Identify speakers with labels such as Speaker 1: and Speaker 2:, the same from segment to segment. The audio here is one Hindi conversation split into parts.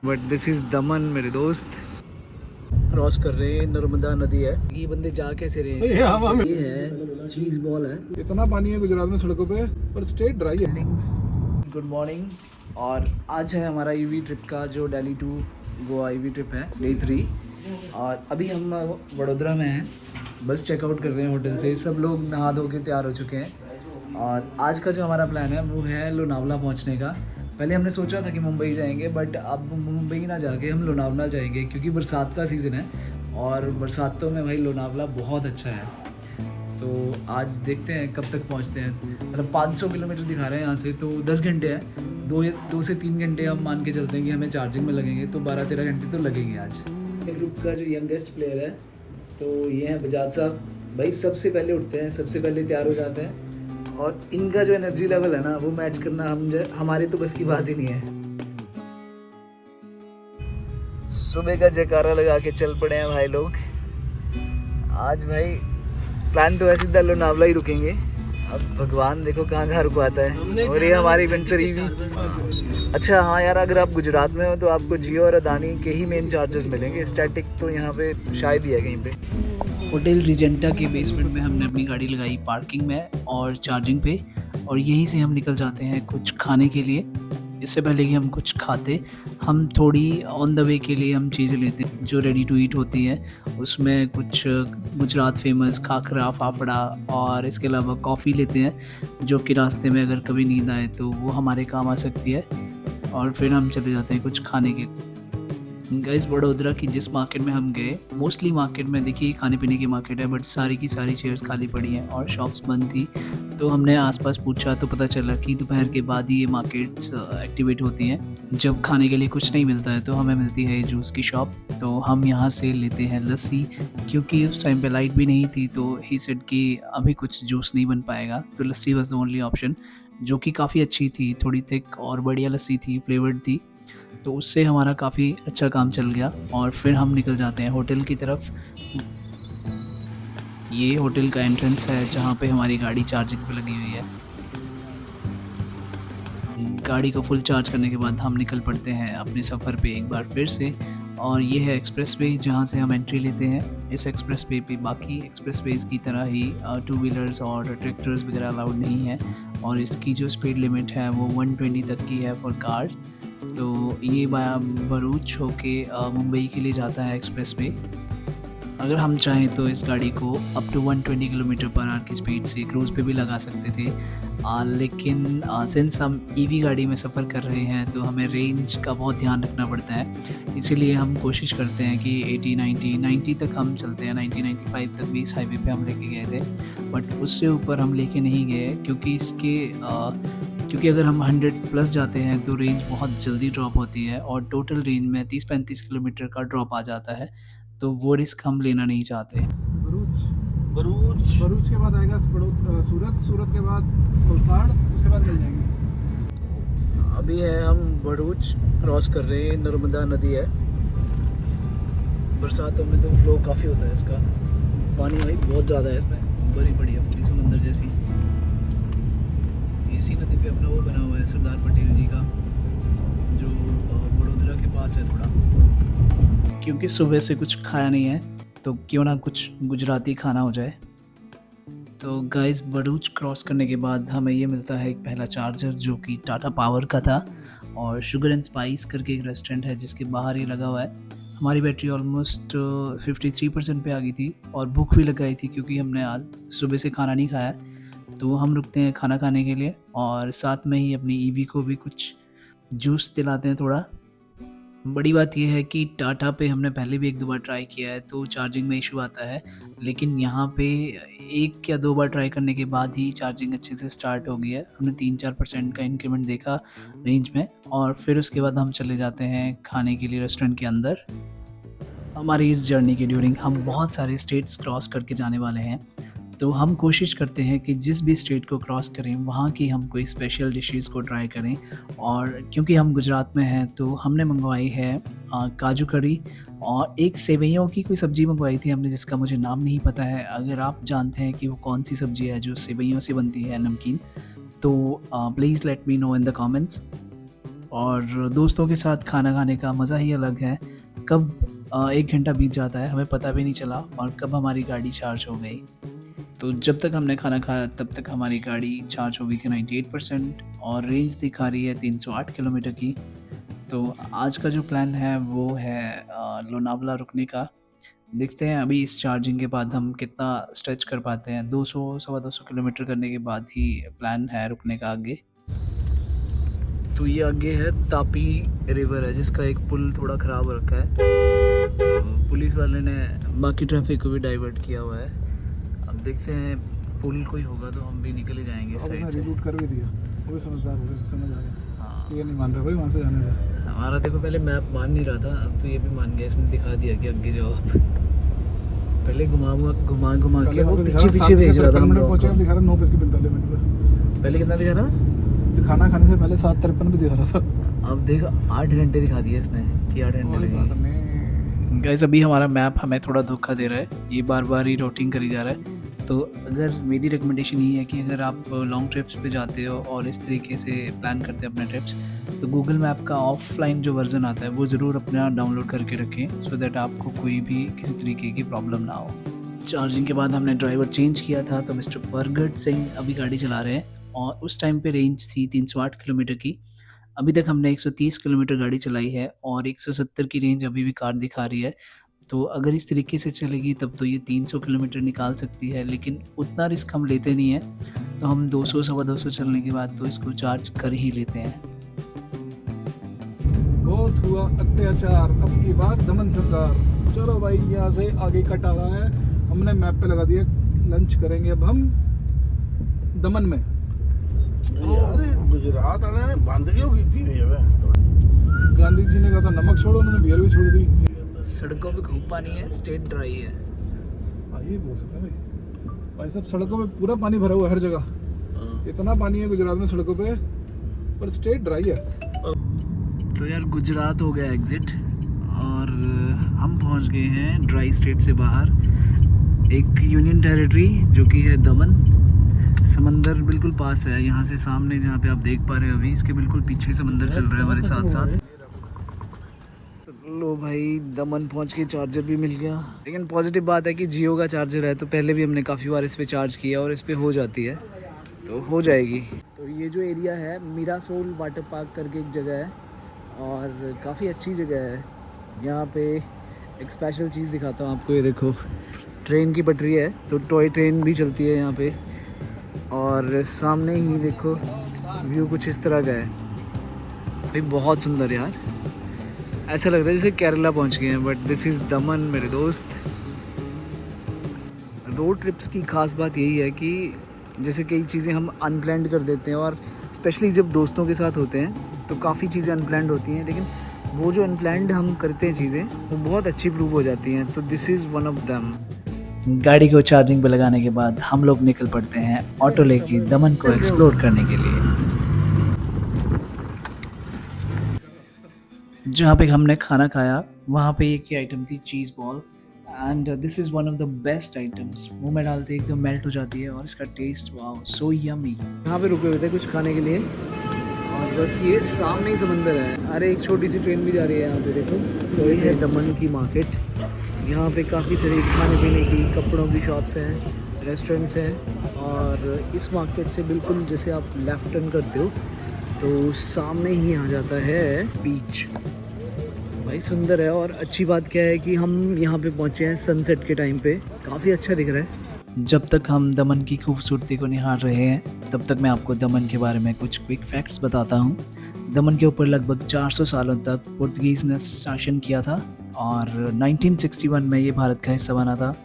Speaker 1: बट दिस इज़ दमन मेरे दोस्त। क्रॉस कर रहे हैं, नर्मदा नदी है। ये बंदे जा कैसे रहे हैं? ये है चीज़ बॉल है।
Speaker 2: इतना पानी है गुजरात में सड़कों पे, पर स्टेट ड्राई है।
Speaker 1: Good morning. और आज है हमारा ईवी ट्रिप का जो Delhi to Goa EV trip है, डे 3। और अभी हम वडोदरा में हैं, बस चेकआउट कर रहे हैं होटल से। सब लोग नहा धो के तैयार हो चुके हैं। और आज का जो हमारा प्लान है वो है लोनावला पहुंचने का। पहले हमने सोचा था कि मुंबई जाएंगे, बट अब मुंबई ना जाके हम लोनावला जाएंगे, क्योंकि बरसात का सीज़न है और बरसातों में भाई लोनावला बहुत अच्छा है। तो आज देखते हैं कब तक पहुंचते हैं। मतलब 500 किलोमीटर दिखा रहे हैं यहाँ से, तो 10 घंटे हैं। 2 से 3 घंटे हम मान के चलते हैं कि हमें चार्जिंग में लगेंगे, तो 12-13 घंटे तो लगेंगे आज। ग्रुप का जो यंगेस्ट प्लेयर है तो ये है बजाज साहब। भाई सबसे पहले उठते हैं, सबसे पहले तैयार हो जाते हैं। और इनका जो एनर्जी लेवल है ना, वो मैच करना हमारे तो बस की बात ही नहीं है। सुबह का जयकारा लगा के चल पड़े हैं भाई लोग। आज भाई प्लान तो ऐसे लोनावला ही रुकेंगे। अब भगवान देखो कहाँ कहाँ रुकवाता है। और ये हमारी वेंचरी भी। अच्छा हाँ यार, अगर आप गुजरात में हो तो आपको जियो और अदानी के ही मेन चार्जेस मिलेंगे। स्टैटिक तो यहाँ पे शायद ही है कहीं पे। होटल रिजेंटा के बेसमेंट में हमने अपनी गाड़ी लगाई पार्किंग में और चार्जिंग पे, और यहीं से हम निकल जाते हैं कुछ खाने के लिए। इससे पहले कि हम कुछ खाते, हम थोड़ी ऑन द वे के लिए हम चीज़ें लेते हैं जो रेडी टू ईट होती हैं। उसमें कुछ गुजरात फेमस खाखरा, फाफड़ा और इसके अलावा कॉफ़ी लेते हैं, जो कि रास्ते में अगर कभी नींद आए तो वो हमारे काम आ सकती है। और फिर हम चले जाते हैं कुछ खाने के। गाइस, वडोदरा की जिस मार्केट में हम गए, मोस्टली मार्केट में देखिए खाने पीने की मार्केट है, बट सारी की सारी चेयर्स खाली पड़ी हैं और शॉप्स बंद थी। तो हमने आसपास पूछा तो पता चला कि दोपहर के बाद ही ये मार्केट्स एक्टिवेट होती हैं। जब खाने के लिए कुछ नहीं मिलता है तो हमें मिलती है जूस की शॉप। तो हम यहाँ से लेते हैं लस्सी, क्योंकि उस टाइम पे लाइट भी नहीं थी। तो ही सेड कि अभी कुछ जूस नहीं बन पाएगा, तो लस्सी वॉज द ओनली ऑप्शन, जो कि काफ़ी अच्छी थी, थोड़ी थिक और बढ़िया लस्सी थी, फ्लेवर्ड थी। तो उससे हमारा काफ़ी अच्छा काम चल गया। और फिर हम निकल जाते हैं होटल की तरफ। ये होटल का एंट्रेंस है जहाँ पे हमारी गाड़ी चार्जिंग पे लगी हुई है। गाड़ी को फुल चार्ज करने के बाद हम निकल पड़ते हैं अपने सफ़र पे एक बार फिर से। और ये है एक्सप्रेस वे जहाँ से हम एंट्री लेते हैं। इस एक्सप्रेस वे पे बाकी एक्सप्रेस वेज की तरह ही 2 व्हीलर्स और ट्रैक्टर्स वगैरह अलाउड नहीं है। और इसकी जो स्पीड लिमिट है वो 120 तक की है फॉर कार्स। तो ये भरूच होके मुंबई के लिए जाता है एक्सप्रेस वे। अगर हम चाहें तो इस गाड़ी को up to 120 kilometre per hour की स्पीड से क्रूज़ पे भी लगा सकते थे। लेकिन सिंस हम ईवी गाड़ी में सफ़र कर रहे हैं तो हमें रेंज का बहुत ध्यान रखना पड़ता है। इसीलिए हम कोशिश करते हैं कि 80-90 तक हम चलते हैं। 90-95 तक भी इस हाईवे पे हम लेके गए थे, बट उससे ऊपर हम लेके नहीं गए, क्योंकि अगर हम 100 प्लस जाते हैं तो रेंज बहुत जल्दी ड्रॉप होती है और टोटल रेंज में 30-35 किलोमीटर का ड्रॉप आ जाता है। तो वो रिस्क हम लेना नहीं चाहते।
Speaker 2: भरूच के बाद आएगा सूरत के बाद वलसाड़, उसके बाद मिल जाएंगे।
Speaker 1: अभी है हम भरूच क्रॉस कर रहे हैं, नर्मदा नदी है। बरसातों में तो फ्लो काफ़ी होता है इसका, पानी भाई बहुत ज़्यादा है इसमें, बड़ी बड़ी है, पूरी समंदर जैसी। इसी नदी पे अपना वो बना हुआ है सरदार पटेल जी का, जो वडोदरा के पास है थोड़ा। क्योंकि सुबह से कुछ खाया नहीं है तो क्यों ना कुछ गुजराती खाना हो जाए। तो गाइस, भरूच क्रॉस करने के बाद हमें ये मिलता है एक पहला चार्जर, जो कि टाटा पावर का था। और शुगर एंड स्पाइस करके एक रेस्टोरेंट है जिसके बाहर ये लगा हुआ है। हमारी बैटरी ऑलमोस्ट 53% पे आ गई थी और भूख भी लग गई थी, क्योंकि हमने आज सुबह से खाना नहीं खाया। तो हम रुकते हैं खाना खाने के लिए और साथ में ही अपनी ईवी को भी कुछ जूस दिलाते हैं थोड़ा। बड़ी बात यह है कि टाटा पे हमने पहले भी 1-2 बार ट्राई किया है तो चार्जिंग में इशू आता है, लेकिन यहाँ पे 1 या 2 बार ट्राई करने के बाद ही चार्जिंग अच्छे से स्टार्ट हो गई है। हमने 3-4% का इंक्रीमेंट देखा रेंज में। और फिर उसके बाद हम चले जाते हैं खाने के लिए रेस्टोरेंट के अंदर। हमारी इस जर्नी के ड्यूरिंग हम बहुत सारे स्टेट्स क्रॉस करके जाने वाले हैं। तो हम कोशिश करते हैं कि जिस भी स्टेट को क्रॉस करें वहाँ की हम कोई स्पेशल डिशेज़ को ट्राई करें। और क्योंकि हम गुजरात में हैं तो हमने मंगवाई है काजू करी और एक सेवइयों की कोई सब्ज़ी मंगवाई थी हमने, जिसका मुझे नाम नहीं पता है। अगर आप जानते हैं कि वो कौन सी सब्ज़ी है जो सेवइयों से बनती है नमकीन, तो please let me know in the comments.
Speaker 3: और दोस्तों के साथ खाना खाने का मज़ा ही अलग है। कब 1 घंटा बीत जाता है हमें पता भी नहीं चला और कब हमारी गाड़ी चार्ज हो गई। तो जब तक हमने खाना खाया तब तक हमारी गाड़ी चार्ज हो गई थी 98% और रेंज दिखा रही है 308 किलोमीटर की। तो आज का जो प्लान है वो है लोनावला रुकने का। देखते हैं अभी इस चार्जिंग के बाद हम कितना स्ट्रेच कर पाते हैं। 200 सवा 200 किलोमीटर करने के बाद ही प्लान है रुकने का आगे।
Speaker 1: तो ये आगे है तापी रिवर है जिसका एक पुल थोड़ा ख़राब हो रखा है, तो पुलिस वाले ने बाकी ट्रैफिक को भी डाइवर्ट किया हुआ है। अब देखते हैं पुल कोई होगा तो हम भी निकल ही जाएंगे इस
Speaker 2: अब
Speaker 1: साइड
Speaker 2: उसने
Speaker 1: से।
Speaker 2: रिरूट कर भी दिया, वो भी समझदार हो गया, समझ आ गया।
Speaker 1: हाँ,
Speaker 2: ये नहीं मान रहा भाई वहाँ से जाने से।
Speaker 1: हमारा देखो पहले मैप मान नहीं रहा था, अब तो ये भी मान गया, इसने दिखा दिया कि आगे जाओ आप। पहले घुमा के वो पीछे भेज रहा था हम लोग
Speaker 2: पहुंचे,
Speaker 1: को।
Speaker 2: दिखा रहा 9:45 पर।
Speaker 1: पहले कितना दिखा रहा?
Speaker 2: तो खाना खाने से पहले 7:53 भी दिखा रहा था।
Speaker 1: अब देख 8 घंटे दिखा दिए इसने कि 8 घंटे
Speaker 2: कोई बात
Speaker 1: लगेंगे।
Speaker 2: नहीं।
Speaker 3: गाइस अभी हमारा मैप हमें थोड़ा धोखा दे रहा है, ये बार बार ही रूटिंग करी जा रहा है। तो अगर मेरी रिकमेंडेशन ये है कि अगर आप लॉन्ग ट्रिप्स पे जाते हो और इस तरीके से प्लान करते हो अपने ट्रिप्स, तो गूगल मैप का ऑफलाइन जो वर्जन आता है वो ज़रूर अपना डाउनलोड करके रखें, सो दैट आपको कोई भी किसी तरीके की प्रॉब्लम ना हो। चार्जिंग के बाद हमने ड्राइवर चेंज किया था, तो मिस्टर परगट सिंह अभी गाड़ी चला रहे हैं और उस टाइम पे रेंज थी 308 किलोमीटर की। अभी तक हमने 130 किलोमीटर गाड़ी चलाई है और 170 की रेंज अभी भी कार दिखा रही है। तो अगर इस तरीके से चलेगी तब तो ये 300 किलोमीटर निकाल सकती है, लेकिन उतना रिस्क हम लेते नहीं हैं। तो हम 200 सवा 200 चलने के बाद तो इसको चार्ज कर ही लेते हैं।
Speaker 2: बहुत हुआ अत्याचार, अब की बात दमन सरकार। चलो भाई यहाँ से आगे कट आ रहा है, हमने मैप पे लगा दिया, लंच करेंगे अब हम दमन में।
Speaker 4: अरे गुजरात वाले बंद क्यों की थी भैया?
Speaker 2: गांधी जी ने कहा था नमक छोड़ो, उन्होंने बियर भी छोड़ दी।
Speaker 1: सड़कों पे खूब पानी है, स्टेट ड्राई है।
Speaker 2: हाँ ये बोल सकते हैं भाई सब सड़कों पे पूरा पानी भरा हुआ है हर जगह। इतना पानी है गुजरात में सड़कों पे, पर स्टेट ड्राई है।
Speaker 1: तो यार गुजरात हो गया एग्जिट और हम पहुंच गए हैं ड्राई स्टेट से बाहर एक यूनियन टेरिटरी जो कि है दमन। समंदर बिल्कुल पास है यहाँ से, सामने जहाँ पे आप देख पा रहे हैं अभी इसके बिल्कुल पीछे समंदर चल रहा है हमारे साथ साथ। लो भाई दमन पहुँच के चार्जर भी मिल गया, लेकिन पॉजिटिव बात है कि जियो का चार्जर है, तो पहले भी हमने काफ़ी बार इस पर चार्ज किया और इस पर हो जाती है, तो हो जाएगी। तो ये जो एरिया है मीरासोल वाटर पार्क करके एक जगह है और काफ़ी अच्छी जगह है। यहाँ पे एक स्पेशल चीज़ दिखाता हूँ आपको, ये देखो ट्रेन की पटरी है, तो टॉय ट्रेन भी चलती है यहाँ पे। और सामने ही देखो व्यू कुछ इस तरह का है भाई, बहुत सुंदर यार, ऐसा लग रहा है जैसे केरला पहुँच गए हैं, बट दिस इज़ दमन मेरे दोस्त। रोड ट्रिप्स की ख़ास बात यही है कि जैसे कई चीज़ें हम अनप्लान्ड कर देते हैं, और स्पेशली जब दोस्तों के साथ होते हैं तो काफ़ी चीज़ें अनप्लान्ड होती हैं, लेकिन वो जो अनप्लान्ड हम करते हैं चीज़ें वो बहुत अच्छी प्रूव हो जाती हैं। तो this is one of them.
Speaker 3: गाड़ी को चार्जिंग पे लगाने के बाद हम लोग निकल पड़ते हैं ऑटो लेके दमन को एक्सप्लोर करने के लिए। जहाँ पे हमने खाना खाया वहाँ पे एक ही आइटम थी, चीज़ ball, and this is one of the best items. मुंह में डालते एकदम मेल्ट हो जाती है और इसका टेस्ट वाओ सो यमी।
Speaker 1: यहाँ पे रुके हुए थे कुछ खाने के लिए और बस ये सामने ही समंदर है। अरे एक छोटी सी ट्रेन भी जा रही है यहाँ पे देखो। तो ये है दमन की मार्केट, यहाँ पे काफ़ी सारी खाने पीने की, कपड़ों की शॉप्स हैं, रेस्टोरेंट्स हैं। और इस मार्केट से बिल्कुल जैसे आप लेफ़्ट टर्न करते हो तो सामने ही आ जाता है बीच। भाई सुंदर है, और अच्छी बात क्या है कि हम यहाँ पे पहुँचे हैं सनसेट के टाइम पे, काफ़ी अच्छा दिख रहा है।
Speaker 3: जब तक हम दमन की खूबसूरती को निहार रहे हैं तब तक मैं आपको दमन के बारे में कुछ क्विक फैक्ट्स बताता हूँ। दमन के ऊपर लगभग 400 सालों तक पुर्तगीज़ ने शासन किया था और 1961 में ये भारत का हिस्सा बना था।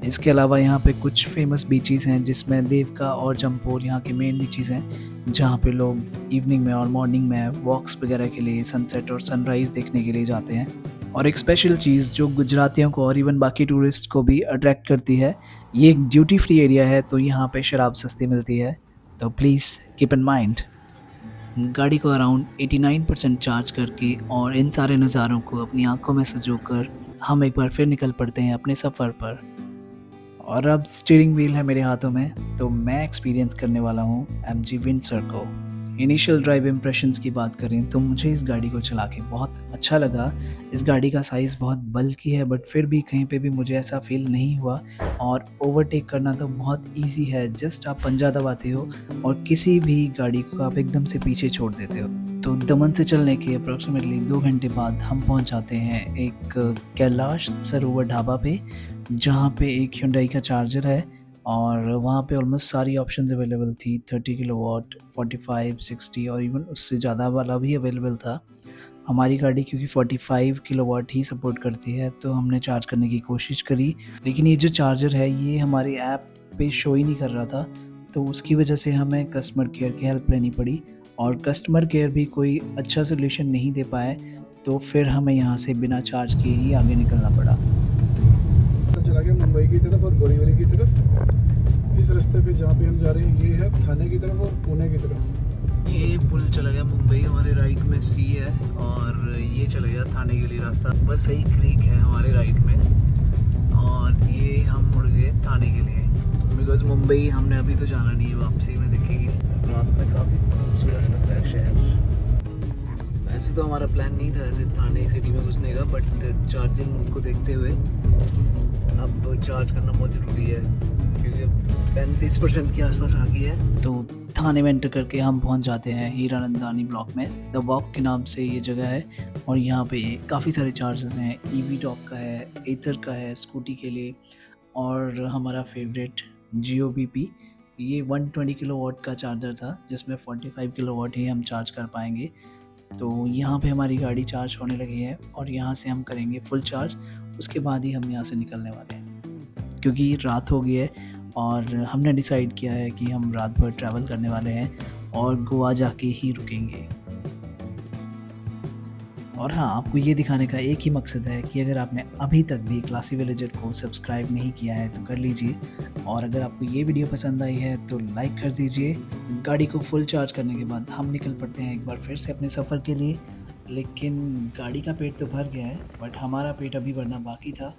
Speaker 3: इसके अलावा यहाँ पे कुछ फेमस बीचेस हैं जिसमें देवका और जमपोर यहाँ के मेन बीचेस हैं, जहाँ पे लोग इवनिंग में और मॉर्निंग में वॉक्स वगैरह के लिए, सनसेट और सनराइज़ देखने के लिए जाते हैं। और एक स्पेशल चीज़ जो गुजरातियों को और इवन बाकी टूरिस्ट को भी अट्रैक्ट करती है, ये एक ड्यूटी फ्री एरिया है, तो यहाँ पे शराब सस्ती मिलती है, तो प्लीज़ कीप इन माइंड। गाड़ी को अराउंड 89% चार्ज करके और इन सारे नज़ारों को अपनी आंखों में संजोकर हम एक बार फिर निकल पड़ते हैं अपने सफ़र पर। और अब स्टीयरिंग व्हील है मेरे हाथों में, तो मैं एक्सपीरियंस करने वाला हूँ MG विंडसर को। इनिशियल ड्राइव इम्प्रेशंस की बात करें तो मुझे इस गाड़ी को चला के बहुत अच्छा लगा। इस गाड़ी का साइज़ बहुत बल्कि है, बट फिर भी कहीं पे भी मुझे ऐसा फ़ील नहीं हुआ, और ओवरटेक करना तो बहुत ईज़ी है। जस्ट आप पंजा दबाते हो और किसी भी गाड़ी को आप एकदम से पीछे छोड़ देते हो। तो दमन से चलने के अप्रॉक्सीमेटली 2 घंटे बाद हम पहुंच जाते हैं एक कैलाश सरोवर ढाबा पे, जहाँ पे एक Hyundai का चार्जर है, और वहाँ पे ऑलमोस्ट सारी ऑप्शंस अवेलेबल थी। 30 किलोवाट, 45, 60 और इवन उससे ज़्यादा वाला भी अवेलेबल था। हमारी गाड़ी क्योंकि 45 किलोवाट ही सपोर्ट करती है, तो हमने चार्ज करने की कोशिश करी, लेकिन ये जो चार्जर है ये हमारी ऐप पे शो ही नहीं कर रहा था। तो उसकी वजह से हमें कस्टमर केयर की हेल्प लेनी पड़ी, और कस्टमर केयर भी कोई अच्छा सोल्यूशन नहीं दे पाए, तो फिर हमें यहाँ से बिना चार्ज किए ही आगे निकलना पड़ा।
Speaker 2: चला गया मुंबई की तरफ और बोरीवली की तरफ। इस रास्ते पे जहाँ पे हम जा रहे हैं ये है थाने की तरफ और पुणे की तरफ।
Speaker 1: ये पुल चला गया मुंबई, हमारे राइट में सी है, और ये चला गया थाने के लिए रास्ता। बस सही क्रीक है हमारे राइट में, और ये हम मुड़ गए थाने के लिए, बिकॉज मुंबई हमने अभी तो जाना नहीं है, वापसी में देखेंगे। रात में काफ़ी खूबसूरत लगता है शहर। वैसे तो हमारा प्लान नहीं था ऐसे थाने सिटी में घुसने का, बट चार्जिंग को देखते हुए अब चार्ज करना बहुत ज़रूरी है, क्योंकि अब 35% के आसपास आ गई है।
Speaker 3: तो थाने में एंटर करके हम पहुंच जाते हैं हीरानंदानी ब्लॉक में। द वॉक के नाम से ये जगह है, और यहाँ पे काफ़ी सारे चार्जेस हैं। ईवी टॉप का है, एथर का है स्कूटी के लिए, और हमारा फेवरेट GOBP। ये 120 किलोवाट का चार्जर था, जिसमें 45 किलोवाट ही हम चार्ज कर पाएंगे। तो यहाँ पे हमारी गाड़ी चार्ज होने लगी है, और यहाँ से हम करेंगे फुल चार्ज। उसके बाद ही हम यहाँ से निकलने वाले हैं, क्योंकि रात हो गई है और हमने डिसाइड किया है कि हम रात भर ट्रैवल करने वाले हैं और गोवा जाके ही रुकेंगे। और हाँ, आपको ये दिखाने का एक ही मकसद है कि अगर आपने अभी तक भी क्लासी विलेजर को सब्सक्राइब नहीं किया है तो कर लीजिए, और अगर आपको ये वीडियो पसंद आई है तो लाइक कर दीजिए। गाड़ी को फुल चार्ज करने के बाद हम निकल पड़ते हैं एक बार फिर से अपने सफ़र के लिए। लेकिन गाड़ी का पेट तो भर गया है, बट हमारा पेट अभी भरना बाकी था।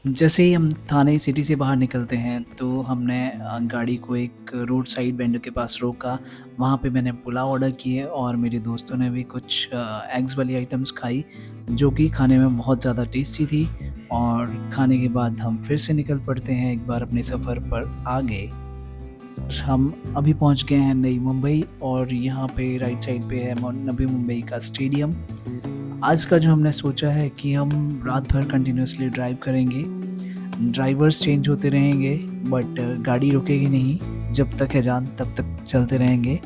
Speaker 3: जैसे ही हम थाने सिटी से बाहर निकलते हैं तो हमने गाड़ी को एक रोड साइड वेंडर के पास रोका। वहाँ पे मैंने पुलाव ऑर्डर किए, और मेरे दोस्तों ने भी कुछ एग्स वाली आइटम्स खाई, जो कि खाने में बहुत ज़्यादा टेस्टी थी। और खाने के बाद हम फिर से निकल पड़ते हैं एक बार अपने सफ़र पर आगे। हम अभी पहुँच गए हैं नई मुंबई, और यहाँ पे राइट साइड पे है नवी मुंबई का स्टेडियम। आज का जो हमने सोचा है कि हम रात भर कंटिन्यूसली ड्राइव करेंगे। ड्राइवर्स चेंज होते रहेंगे, बट गाड़ी रुकेगी नहीं। जब तक है जान तब तक चलते रहेंगे।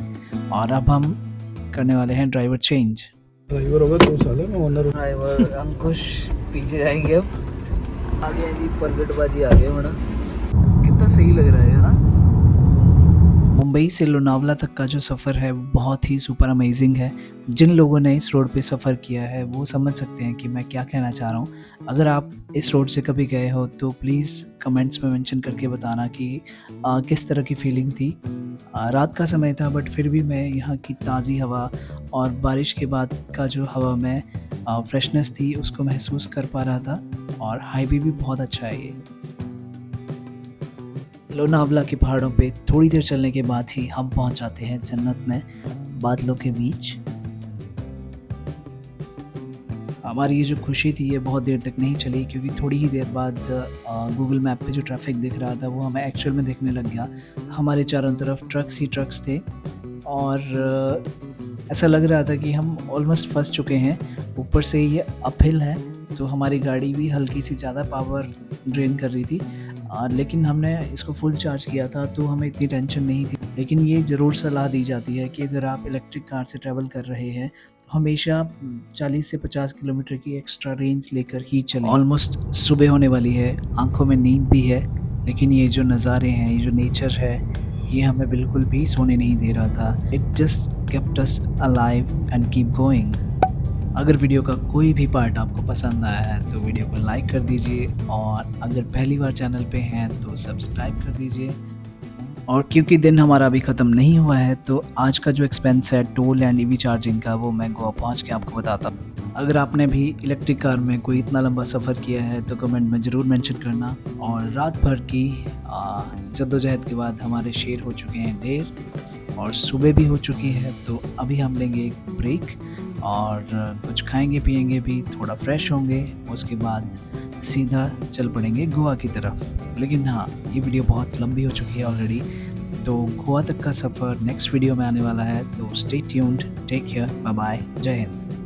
Speaker 3: और अब हम करने वाले हैं ड्राइवर चेंज।
Speaker 2: ड्राइवर होगा 2 साल है, मैं ओनर।
Speaker 1: ड्राइवर अंकुश पीछे जाएंगे। अब आगे हैं जी, परगटबाजी आ गए बड़ा। कितना सही लग रहा है ना।
Speaker 3: मुंबई से लोनावला तक का जो सफ़र है बहुत ही सुपर अमेजिंग है। जिन लोगों ने इस रोड पे सफ़र किया है वो समझ सकते हैं कि मैं क्या कहना चाह रहा हूँ। अगर आप इस रोड से कभी गए हो तो प्लीज़ कमेंट्स में मेंशन करके बताना कि किस तरह की फीलिंग थी। रात का समय था, बट फिर भी मैं यहाँ की ताज़ी हवा और बारिश के बाद का जो हवा में फ्रेशनेस थी उसको महसूस कर पा रहा था। और हाईवे भी बहुत अच्छा है ये। लोनावला के पहाड़ों पे थोड़ी देर चलने के बाद ही हम पहुंच जाते हैं जन्नत में, बादलों के बीच। हमारी ये जो खुशी थी ये बहुत देर तक नहीं चली, क्योंकि थोड़ी ही देर बाद गूगल मैप पे जो ट्रैफिक दिख रहा था वो हमें एक्चुअल में दिखने लग गया। हमारे चारों तरफ ट्रक्स ही ट्रक्स थे, और ऐसा लग रहा था कि हम ऑलमोस्ट फंस चुके हैं। ऊपर से ये अपहिल है, तो हमारी गाड़ी भी हल्की सी ज़्यादा पावर ड्रेन कर रही थी। लेकिन हमने इसको फुल चार्ज किया था तो हमें इतनी टेंशन नहीं थी। लेकिन ये ज़रूर सलाह दी जाती है कि अगर आप इलेक्ट्रिक कार से ट्रैवल कर रहे हैं तो हमेशा 40 से 50 किलोमीटर की एक्स्ट्रा रेंज लेकर ही चलें। ऑलमोस्ट सुबह होने वाली है, आंखों में नींद भी है, लेकिन ये जो नज़ारे हैं, ये जो नेचर है, ये हमें बिल्कुल भी सोने नहीं दे रहा था। It just kept us alive and keep going. अगर वीडियो का कोई भी पार्ट आपको पसंद आया है तो वीडियो को लाइक कर दीजिए, और अगर पहली बार चैनल पे हैं तो सब्सक्राइब कर दीजिए। और क्योंकि दिन हमारा अभी ख़त्म नहीं हुआ है तो आज का जो एक्सपेंस है टोल एंड ईवी चार्जिंग का, वो मैं गोवा पहुंच के आपको बताता हूँ। अगर आपने भी इलेक्ट्रिक कार में कोई इतना लंबा सफ़र किया है तो कमेंट में ज़रूर मेंशन करना। और रात भर की जद्दोजहद के बाद हमारे शेर हो चुके हैं ढेर, और सुबह भी हो चुकी है, तो अभी हम लेंगे एक ब्रेक और कुछ खाएंगे पिएंगे भी, थोड़ा फ्रेश होंगे, उसके बाद सीधा चल पड़ेंगे गोवा की तरफ। लेकिन हाँ, ये वीडियो बहुत लंबी हो चुकी है ऑलरेडी, तो गोवा तक का सफ़र नेक्स्ट वीडियो में आने वाला है, तो stay tuned, take care, bye bye, जय हिंद।